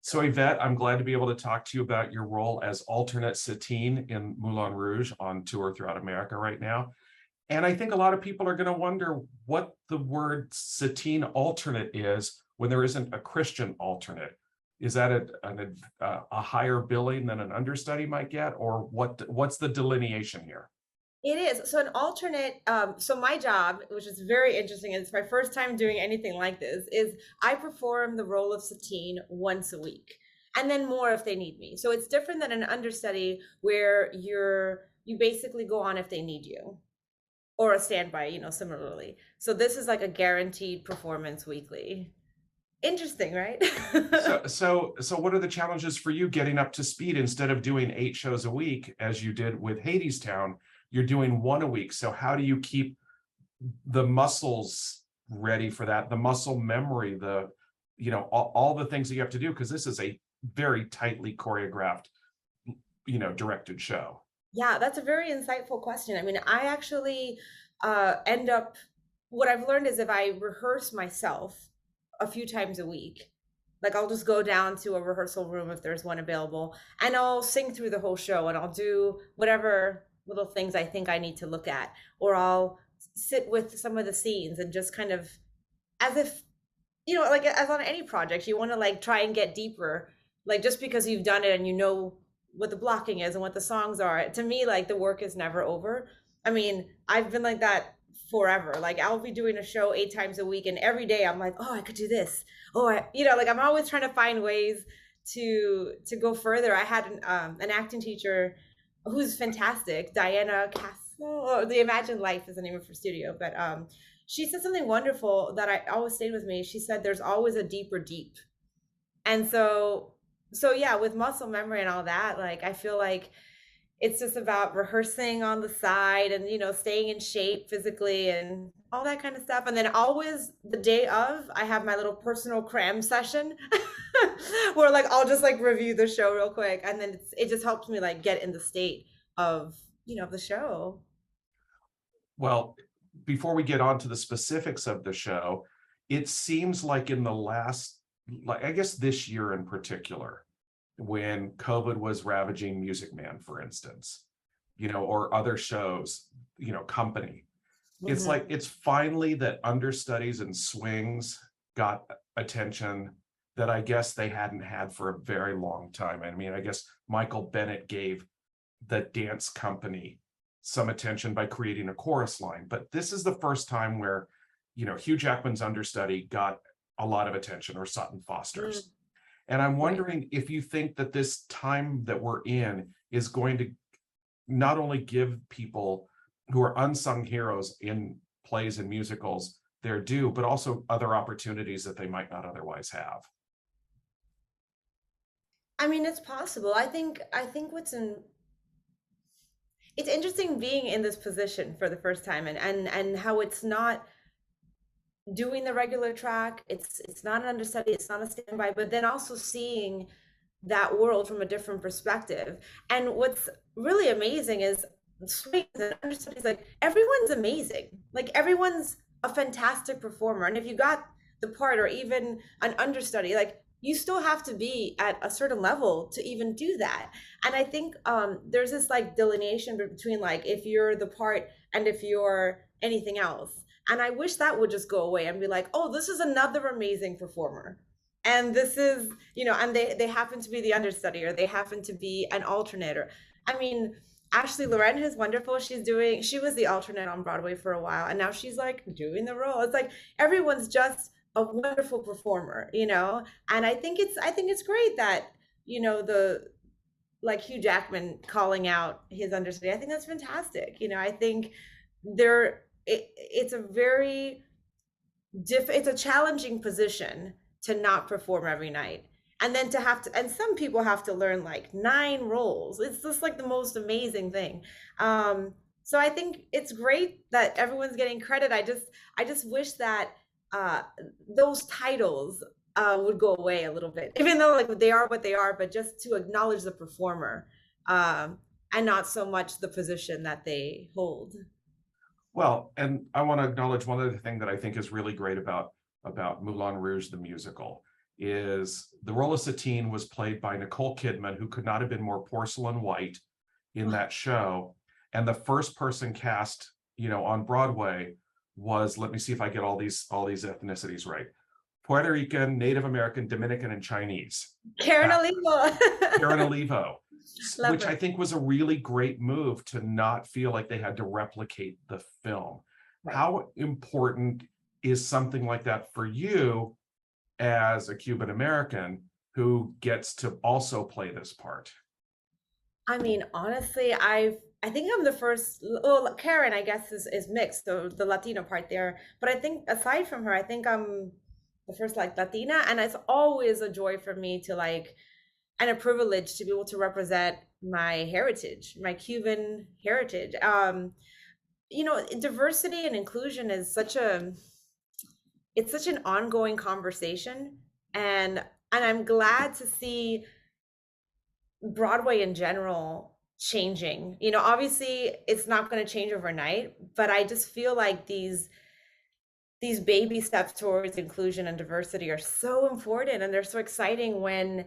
So Yvette, I'm glad to be able to talk to you about your role as alternate Satine in Moulin Rouge on tour throughout America right now. And I think a lot of people are going to wonder what the word Satine alternate is when there isn't a Christian alternate. Is that a higher billing than an understudy might get, or what's the delineation here? It is. So an alternate, so my job, which is very interesting, and it's my first time doing anything like this, is I perform the role of Satine once a week, and then more if they need me. So it's different than an understudy where you basically go on if they need you, or a standby, similarly. So this is like a guaranteed performance weekly. Interesting, right? So what are the challenges for you getting up to speed? Instead of doing 8 shows a week, as you did with Hadestown, you're doing 1 a week. So how do you keep the muscles ready for that, the muscle memory, all the things that you have to do? Because this is a very tightly choreographed, directed show. Yeah, that's a very insightful question. I mean, I actually end up, what I've learned is if I rehearse myself a few times a week, like I'll just go down to a rehearsal room if there's one available, and I'll sing through the whole show, and I'll do whatever little things I think I need to look at, or I'll sit with some of the scenes and just kind of, as if, like as on any project, you want to like try and get deeper. Like just because you've done it and you know what the blocking is and what the songs are, to me, like the work is never over. I mean, I've been like that forever. Like I'll be doing a show 8 times a week, and every day I'm like, oh, I could do this. Oh, like I'm always trying to find ways to go further. I had an acting teacher who's fantastic, Diana Castle, or The Imagined Life is the name of her studio. But she said something wonderful that I always stayed with me. She said, "There's always a deeper deep," and so yeah, with muscle memory and all that, like I feel like it's just about rehearsing on the side and staying in shape physically and all that kind of stuff. And then always the day of, I have my little personal cram session where like I'll just like review the show real quick, and then it just helps me like get in the state of the show. Well, before we get on to the specifics of the show, it seems like in the last, like I guess this year in particular, when COVID was ravaging Music Man, for instance, or other shows, Company. It's like it's finally that understudies and swings got attention that I guess they hadn't had for a very long time. I mean, I guess Michael Bennett gave the dance company some attention by creating a chorus line, but this is the first time where, Hugh Jackman's understudy got a lot of attention, or Sutton Foster's. And I'm wondering if you think that this time that we're in is going to not only give people who are unsung heroes in plays and musicals their due, but also other opportunities that they might not otherwise have. I mean, it's possible. I think it's interesting being in this position for the first time, and how it's not doing the regular track. It's not an understudy, it's not a standby, but then also seeing that world from a different perspective. And what's really amazing is swings and understudies, like everyone's amazing. Like everyone's a fantastic performer. And if you got the part or even an understudy, like you still have to be at a certain level to even do that. And I think there's this like delineation between like if you're the part and if you're anything else. And I wish that would just go away and be like, oh, this is another amazing performer. And this is, and they happen to be the understudy, or they happen to be an alternator. I mean, Ashley Loren is wonderful. She was the alternate on Broadway for a while, and now she's like doing the role. It's like everyone's just a wonderful performer, And I think it's great that, the like Hugh Jackman calling out his understudy. I think that's fantastic. I think it's a very it's a challenging position to not perform every night, and then to have to, and some people have to learn like 9 roles. It's just like the most amazing thing. So I think it's great that everyone's getting credit. I just wish that those titles would go away a little bit, even though like they are what they are, but just to acknowledge the performer, and not so much the position that they hold. Well, and I want to acknowledge one other thing that I think is really great about Moulin Rouge, the musical, is the role of Satine was played by Nicole Kidman, who could not have been more porcelain white in that show. And the first person cast, on Broadway was, let me see if I get all these ethnicities right. Puerto Rican, Native American, Dominican, and Chinese. Karen Olivo. Karen Olivo, Love which her. I think was a really great move to not feel like they had to replicate the film. Right. How important is something like that for you as a Cuban American who gets to also play this part? I mean, honestly, I think I'm the first. Well, Karen, I guess, is mixed, so the Latino part there. But I think aside from her, I think I'm the first like Latina, and it's always a joy for me to like, and a privilege to be able to represent my heritage, my Cuban heritage. Diversity and inclusion is it's such an ongoing conversation, and I'm glad to see Broadway in general changing. Obviously it's not going to change overnight, but I just feel like these baby steps towards inclusion and diversity are so important, and they're so exciting when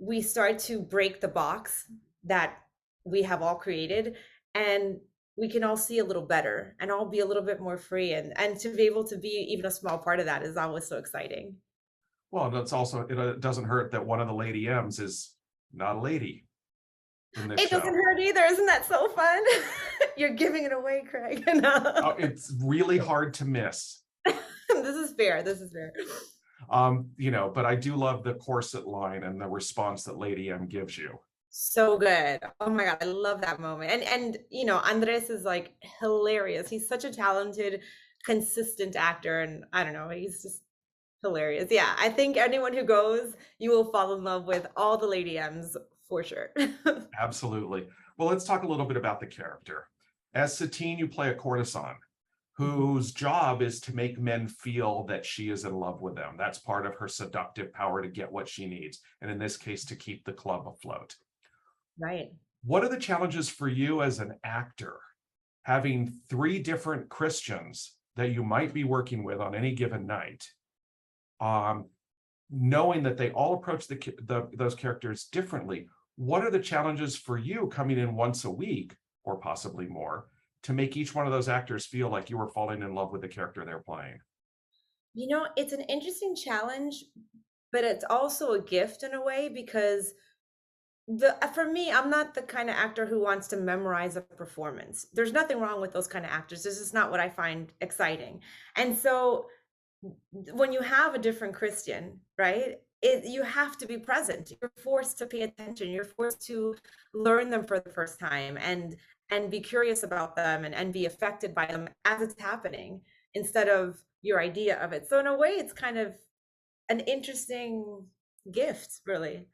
we start to break the box that we have all created, and we can all see a little better and all be a little bit more free, and to be able to be even a small part of that is always so exciting. Well, that's also, it doesn't hurt that one of the Lady M's is not a lady in this It doesn't show. hurt either. Isn't that so fun? You're giving it away, Craig. No. It's really hard to miss. This is fair. This is fair. But I do love the corset line and the response that Lady M gives you. So good. Oh my God, I love that moment. And Andres is like hilarious. He's such a talented, consistent actor, and I don't know, he's just hilarious. Yeah, I think anyone who goes, you will fall in love with all the Lady M's for sure. Absolutely. Well, let's talk a little bit about the character. As Satine, you play a courtesan whose job is to make men feel that she is in love with them. That's part of her seductive power to get what she needs, and in this case, to keep the club afloat. Right. What are the challenges for you as an actor, having three different Christians that you might be working with on any given night, knowing that they all approach those characters differently? What are the challenges for you coming in once a week, or possibly more, to make each one of those actors feel like you were falling in love with the character they're playing? It's an interesting challenge, but it's also a gift in a way, because for me, I'm not the kind of actor who wants to memorize a performance. There's nothing wrong with those kind of actors. This is not what I find exciting. And so when you have a different Christian, right? You have to be present. You're forced to pay attention. You're forced to learn them for the first time, and be curious about them, and be affected by them as it's happening, instead of your idea of it. So in a way, it's kind of an interesting gift, really.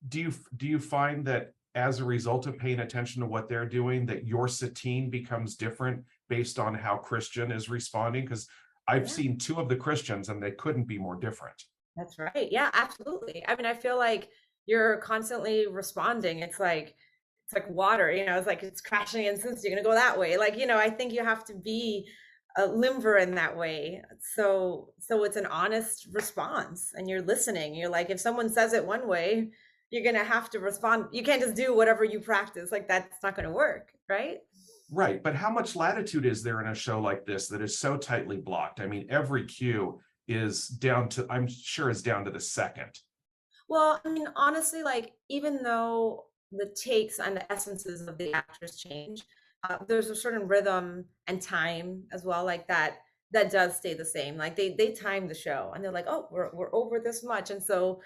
Do you find that as a result of paying attention to what they're doing, that your Satine becomes different based on how Christian is responding? Because I've Yeah. seen two of the Christians and they couldn't be more different. That's right. Yeah, absolutely. I mean, I feel like you're constantly responding. It's like water, it's like it's crashing in, since you're gonna go that way. Like, I think you have to be a limber in that way. So it's an honest response, and you're listening. You're like, if someone says it one way, you're gonna have to respond. You can't just do whatever you practice. Like, that's not gonna work, right? Right. But how much latitude is there in a show like this that is so tightly blocked? I mean, every cue is down to, I'm sure, is down to the second. Well, I mean, honestly, like, even though the takes and the essences of the actors change, there's a certain rhythm and time as well, like that does stay the same. Like, they time the show, and they're like, oh, we're over this much, and so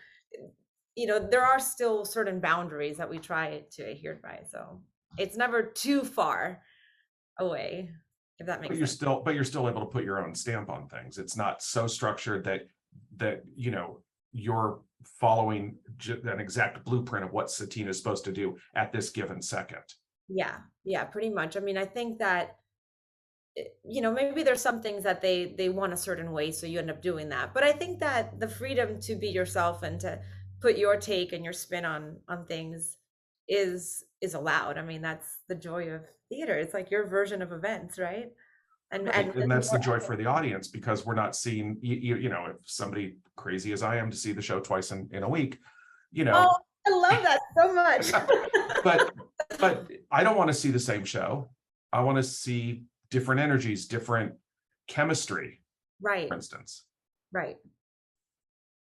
there are still certain boundaries that we try to adhere by. So it's never too far away, if that But makes you're sense. still, able to put your own stamp on things. It's not so structured that you're following an exact blueprint of what Satine is supposed to do at this given second. Yeah, yeah, pretty much. I mean, I think that maybe there's some things that they want a certain way, so you end up doing that. But I think that the freedom to be yourself and to put your take and your spin on things is allowed. I mean, that's the joy of theater. It's like your version of events, right? Right, and that's the joy for the audience, because we're not seeing, you know, if somebody crazy as I am to see the show twice in a week, you know. Oh, I love that so much. but I don't want to see the same show. I want to see different energies, different chemistry, Right, for instance. right.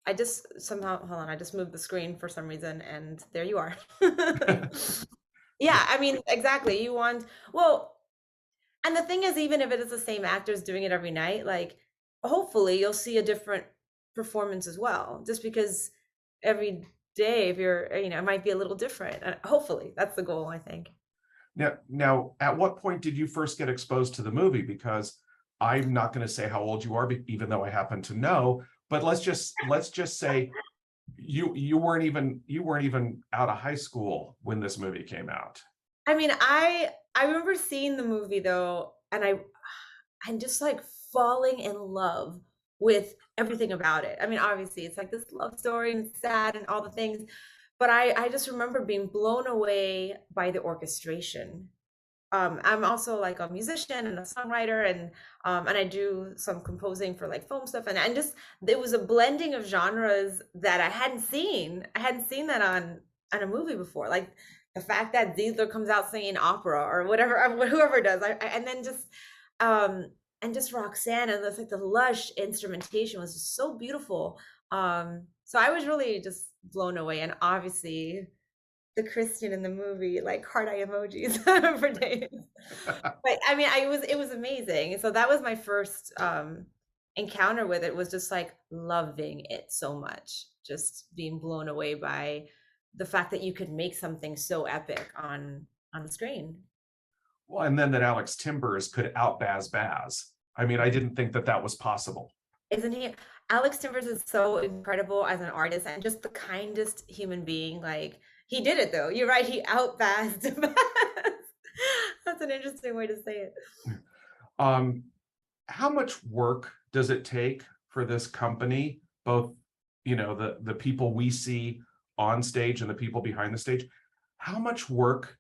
I just somehow, hold on, I just moved the screen for some reason and there you are. Yeah, I mean, exactly. You want, well, and the thing is, even if it is the same actors doing it every night, like hopefully you'll see a different performance as well. Just because every day, if you're, you know, it might be a little different. Hopefully, that's the goal, I think. Now, at what point did you first get exposed to the movie? Because I'm not going to say how old you are, even though I happen to know. But let's just say you weren't even out of high school when this movie came out. I mean, I remember seeing the movie though, and I'm just like falling in love with everything about it. I mean, obviously, it's like this love story and it's sad and all the things, but I just remember being blown away by the orchestration. I'm also like a musician and a songwriter, and I do some composing for like film stuff, and just there was a blending of genres that I hadn't seen. I hadn't seen that on a movie before. Like the fact that Ziegler comes out singing opera or whatever, whoever does, and then and just Roxanne, and it's like the lush instrumentation was just so beautiful. So I was really just blown away, and obviously the Christian in the movie, like heart eye emojis for days. But I mean, it was amazing. So that was my first encounter with it, was just like loving it so much, just being blown away by the fact that you could make something so epic on the screen. Well, and then that Alex Timbers could out Baz. I mean, I didn't think that was possible. Isn't he? Alex Timbers is so incredible as an artist and just the kindest human being. Like he did it though. You're right. He outbazzed Baz. That's an interesting way to say it. How much work does it take for this company, both, you know, the people we see on stage and the people behind the stage? How much work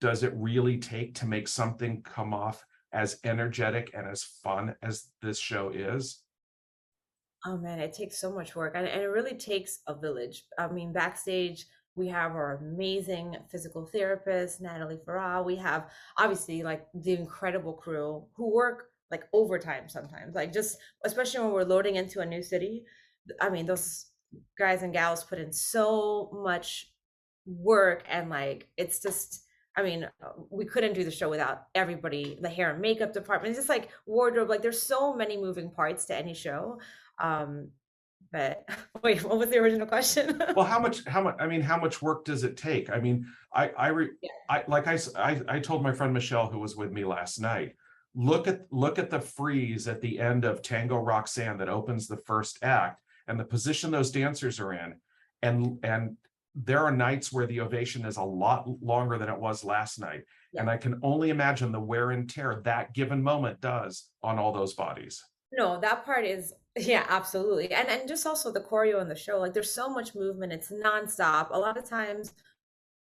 does it really take to make something come off as energetic and as fun as this show is? Oh man, it takes so much work, and it really takes a village. I mean, backstage, we have our amazing physical therapist, Natalie Farah. We have obviously like the incredible crew who work like overtime sometimes, like just especially when we're loading into a new city. I mean, those guys and gals put in so much work, and like it's just, I mean, we couldn't do the show without everybody, the hair and makeup department, it's just like wardrobe, like there's so many moving parts to any show. But wait, what was the original question? Well, how much, I mean, how much work does it take? I mean, I told my friend Michelle, who was with me last night, look at the freeze at the end of Tango Roxanne that opens the first act, and the position those dancers are in. And there are nights where the ovation is a lot longer than it was last night. Yeah. And I can only imagine the wear and tear that given moment does on all those bodies. No, that part is, yeah, absolutely. And just also the choreo in the show, like there's so much movement, it's nonstop. A lot of times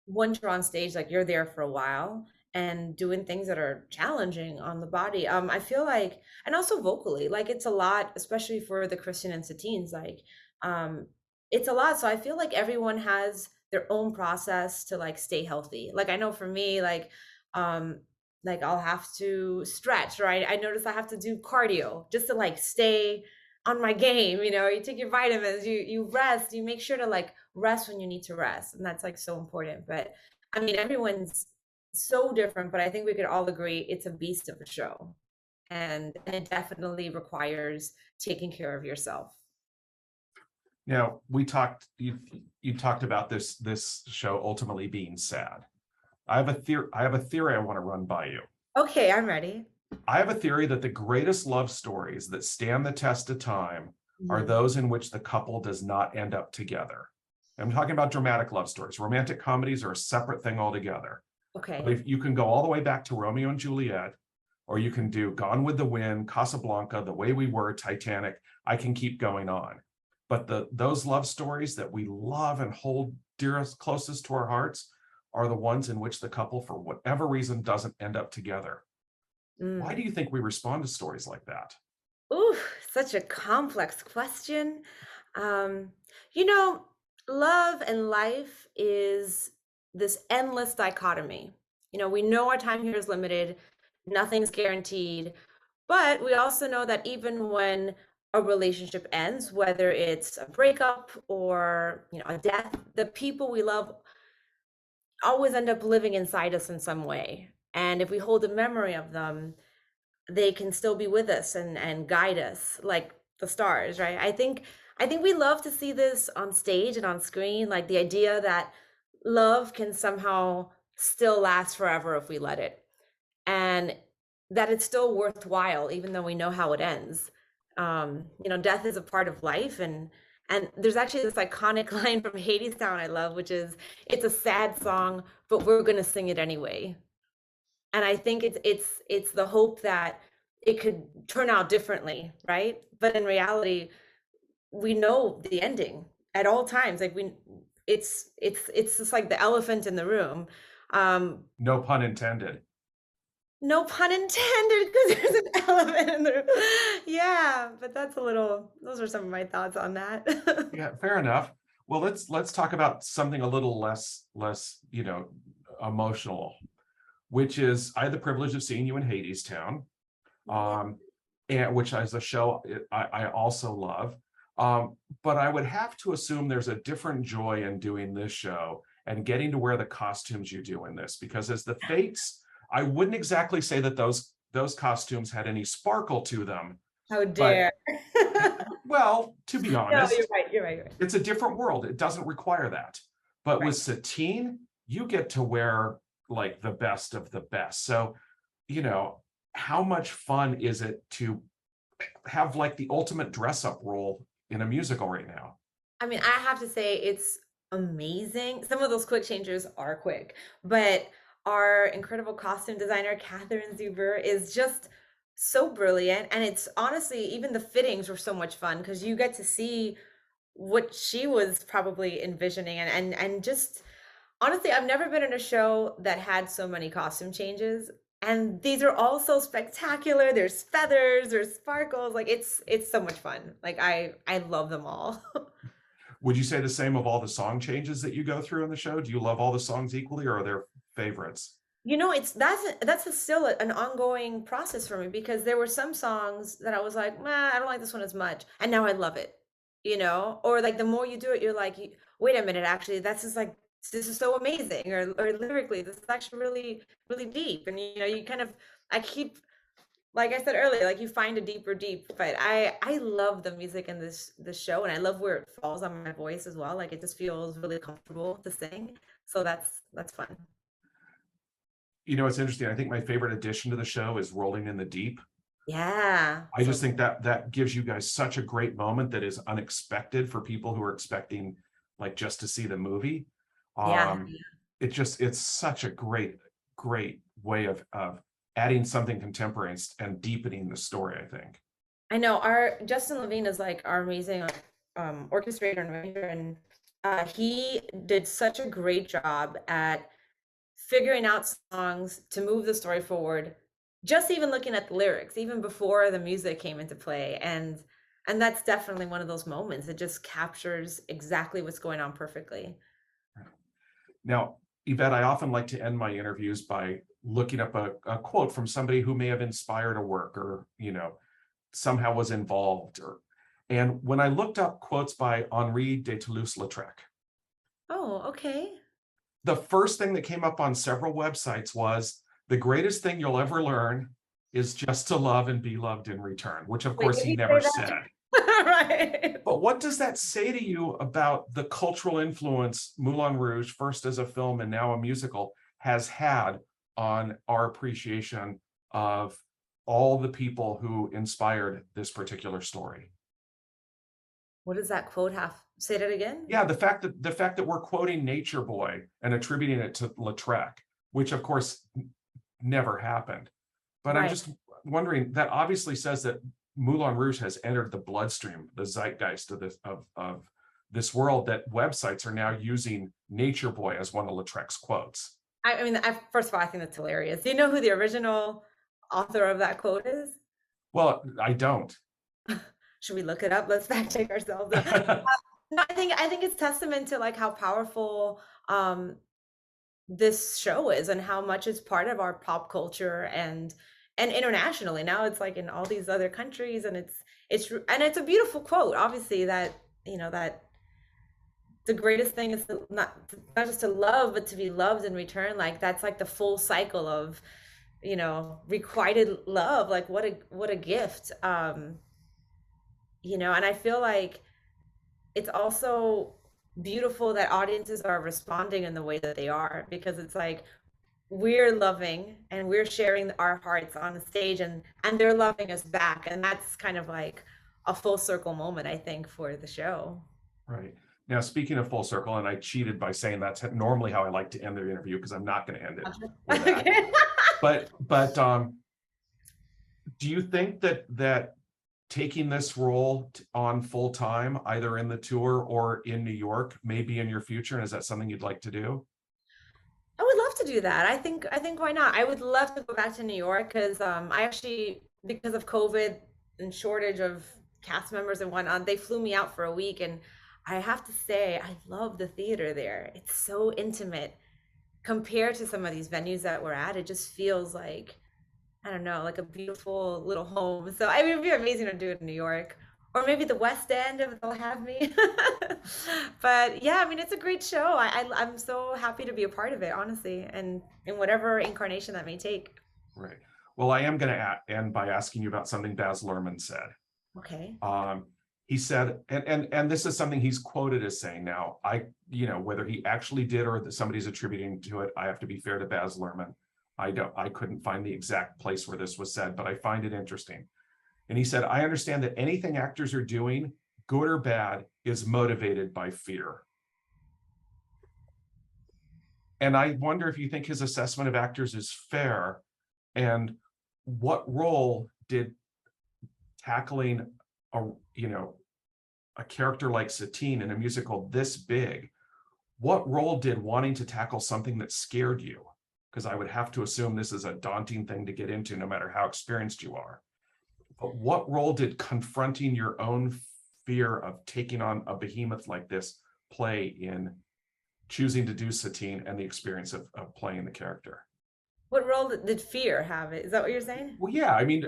once you're on stage, like you're there for a while and doing things that are challenging on the body. I feel like, and also vocally, like it's a lot, especially for the Christian and Satines, like it's a lot. So I feel like everyone has their own process to like stay healthy. Like I know for me, like I'll have to stretch, right? I notice I have to do cardio just to like stay on my game. You know, you take your vitamins, you rest, you make sure to like rest when you need to rest, and that's like so important. But I mean, everyone's so different, but I think we could all agree it's a beast of a show, and it definitely requires taking care of yourself. Now, you talked about this show ultimately being sad. I have a theory I want to run by you. Okay, I'm ready. I have a theory that the greatest love stories that stand the test of time are those in which the couple does not end up together. I'm talking about dramatic love stories. Romantic comedies are a separate thing altogether. Okay. But if you can go all the way back to Romeo and Juliet, or you can do Gone with the Wind, Casablanca, The Way We Were, Titanic, I can keep going on. But those love stories that we love and hold dearest, closest to our hearts are the ones in which the couple, for whatever reason, doesn't end up together. Why Mm. do you think we respond to stories like that? Ooh, such a complex question. Um, you know, love and life is this endless dichotomy. We know our time here is limited, nothing's guaranteed, but we also know that even when a relationship ends, whether it's a breakup or, a death, the people we love always end up living inside us in some way. And if we hold a memory of them, they can still be with us and guide us like the stars, right? I think we love to see this on stage and on screen, like the idea that love can somehow still last forever if we let it, and that it's still worthwhile even though we know how it ends. Death is a part of life, and there's actually this iconic line from Hadestown I love, which is, "It's a sad song, but we're gonna sing it anyway." And I think it's the hope that it could turn out differently, right? But in reality, we know the ending at all times. Like it's just like the elephant in the room. Um, No pun intended. no pun intended, because there's an elephant in the room. Yeah, but those are some of my thoughts on that. Yeah, fair enough. Well, let's talk about something a little less, emotional, which is I had the privilege of seeing you in Hadestown, Yeah. um, and which is a show I also love. But I would have to assume there's a different joy in doing this show and getting to wear the costumes you do in this, because as the Fates, I wouldn't exactly say that those costumes had any sparkle to them, How but dare. well, to be No, you're honest, right, you're right, you're right. it's a different world. It doesn't require that. But with Right. Satine, you get to wear like the best of the best. So, you know, how much fun is it to have like the ultimate dress up role in a musical right now? I mean, I have to say it's amazing. Some of those quick changes are quick, but our incredible costume designer, Catherine Zuber, is just so brilliant. And it's honestly, even the fittings were so much fun because you get to see what she was probably envisioning, and just honestly, I've never been in a show that had so many costume changes. And these are all so spectacular. There's feathers, there's sparkles. Like it's so much fun. Like I love them all. Would you say the same of all the song changes that you go through in the show? Do you love all the songs equally, or are there favorites? It's still an ongoing process for me, because there were some songs that I was like, "Nah, I don't like this one as much," and now I love it. Or like the more you do it, you're like, "Wait a minute, actually, this is so amazing," or lyrically, this is actually really really deep, and you kind of I keep like I said earlier, like you find a deeper deep. But I love the music in this show, and I love where it falls on my voice as well. Like it just feels really comfortable to sing, so that's fun. It's interesting. I think my favorite addition to the show is Rolling in the Deep. Yeah. I just think that that gives you guys such a great moment that is unexpected for people who are expecting like just to see the movie. Yeah. Um, it's such a great way of adding something contemporary and deepening the story, I think. I know our Justin Levine is like our amazing orchestrator and arranger, and he did such a great job at figuring out songs to move the story forward. Just even looking at the lyrics, even before the music came into play, and that's definitely one of those moments. It just captures exactly what's going on perfectly. Now, Yvette, I often like to end my interviews by looking up a quote from somebody who may have inspired a work or, somehow was involved. And when I looked up quotes by Henri de Toulouse-Lautrec, Oh, okay. the first thing that came up on several websites was the greatest thing you'll ever learn is just to love and be loved in return, which of Wait, course did he he never say that? said. Right. But what does that say to you about the cultural influence Moulin Rouge, first as a film and now a musical, has had on our appreciation of all the people who inspired this particular story? What does that quote have? Say that again. Yeah, the fact that we're quoting Nature Boy and attributing it to Lautrec, which of course never happened. But I'm Right. just wondering, that obviously says that Moulin Rouge has entered the bloodstream, the zeitgeist of this world, that websites are now using Nature Boy as one of Lautrec's quotes. I mean, first of all, I think that's hilarious. Do you know who the original author of that quote is? Well, I don't. Should we look it up? Let's fact check ourselves. No, I think it's testament to like how powerful this show is and how much it's part of our pop culture and internationally. Now it's like in all these other countries, and it's a beautiful quote, obviously, that that the greatest thing is not just to love, but to be loved in return. Like that's like the full cycle of requited love. Like what a gift. And I feel like it's also beautiful that audiences are responding in the way that they are, because it's like we're loving and we're sharing our hearts on the stage, and they're loving us back, and that's kind of like a full circle moment, I think, for the show. Right. Now, speaking of full circle, and I cheated by saying that's normally how I like to end the interview, because I'm not going to end it with that. Okay. But do you think that taking this role on full time, either in the tour or in New York, may be in your future? And is that something you'd like to do? I would love to do that. I think why not? I would love to go back to New York because I actually, because of COVID and shortage of cast members and whatnot, they flew me out for a week, and I have to say I love the theater there. It's so intimate compared to some of these venues that we're at. It just feels like, I don't know, like a beautiful little home. So I mean, it'd be amazing to do it in New York, or maybe the West End if they'll have me. But yeah, I mean, it's a great show. I'm so happy to be a part of it, honestly, and in whatever incarnation that may take. Right. Well, I am going to end by asking you about something Baz Luhrmann said. Okay. He said, and this is something he's quoted as saying. Now, whether he actually did or that somebody's attributing to it, I have to be fair to Baz Luhrmann. I couldn't find the exact place where this was said, but I find it interesting. And he said, I understand that anything actors are doing, good or bad, is motivated by fear. And I wonder if you think his assessment of actors is fair, and what role did tackling a character like Satine in a musical this big, what role did wanting to tackle something that scared you? Because I would have to assume this is a daunting thing to get into, no matter how experienced you are. But what role did confronting your own fear of taking on a behemoth like this play in choosing to do Satine and the experience of playing the character? What role did fear have? Is that what you're saying? Well, yeah, I mean,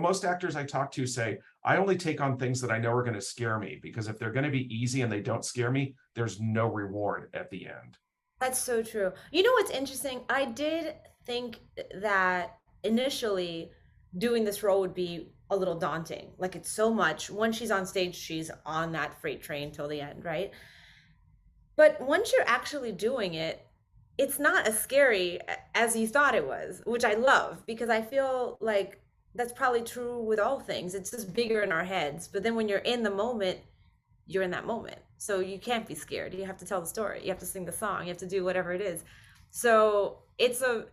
most actors I talk to say, I only take on things that I know are going to scare me, because if they're going to be easy and they don't scare me, there's no reward at the end. That's so true. You know what's interesting? I did think that initially doing this role would be a little daunting. Like it's so much. When she's on stage, she's on that freight train till the end, right? But once you're actually doing it, it's not as scary as you thought it was, which I love, because I feel like that's probably true with all things. It's just bigger in our heads. But then when you're in the moment, you're in that moment. So you can't be scared. You have to tell the story. You have to sing the song. You have to do whatever it is. So it's a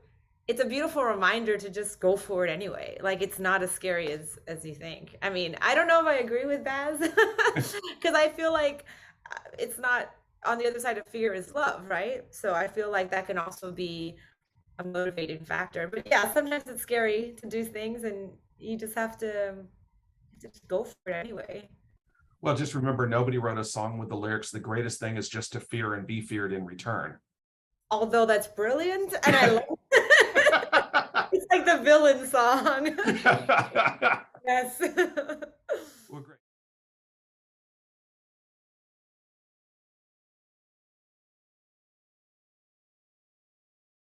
beautiful reminder to just go for it anyway. Like it's not as scary as you think. I mean, I don't know if I agree with Baz because I feel like it's not, on the other side of fear is love, right? So I feel like that can also be a motivating factor. But yeah, sometimes it's scary to do things, and you just have to just go for it anyway. Well, just remember, nobody wrote a song with the lyrics, the greatest thing is just to fear and be feared in return. Although that's brilliant, and I love it's like the villain song. Yes.